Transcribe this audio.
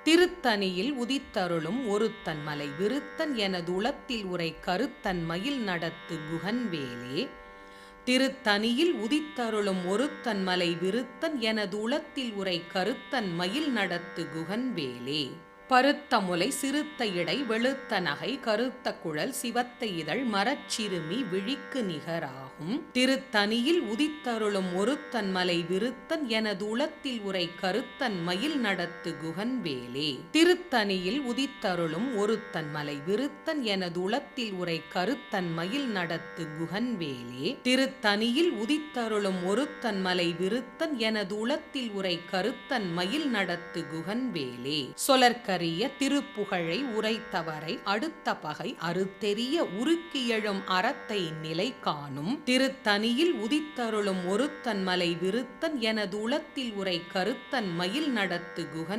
திருத்தணியில் உதித்தருளும் ஒருத்தன் மலை விருத்தன் எனதுளத்தில் உரை கருத்தன் மயில் நடத்து குகன்வேலே. திருத்தணியில் உதித்தருளும் ஒருத்தன் மலை விருத்தன் எனதுளத்தில் உரை கருத்தன் மயில் நடத்து குகன்வேலே. பருத்த முலை சிறுத்த இடை வெளுத்த நகை கருத்த குழல் சிவத்த இதழ் மரச்சிறுமி விழிக்கு நிகராகும். திருத்தணியில் உதித்தருளும் ஒருத்தன் மலை விருத்தன் எனதுளத்தில் உரை கருத்தன் மயில் நடத்து குகன்வேலே. திருத்தணியில் உதித்தருளும் ஒருத்தன் மலை விருத்தன் எனதுளத்தில் உரை கருத்தன் மயில் நடத்து குகன்வேலே. திருத்தணியில் உதித்தருளும் ஒருத்தன் மலை விருத்தன் எனதுளத்தில் உரை கருத்தன் மயில் நடத்து குகன்வேலே. சொலர்க்க திருப்புகழை உரைத்தவரை அடுத்த பகை அறுத்தெறிய உருக்கியெழும் அறத்தை நிலை காணும். திருத்தணியில் உதித்தருளும் ஒருத்தன் மலை விருத்தன் எனதுளத்தில் உரை கருத்தன் மயில் நடத்து குகன்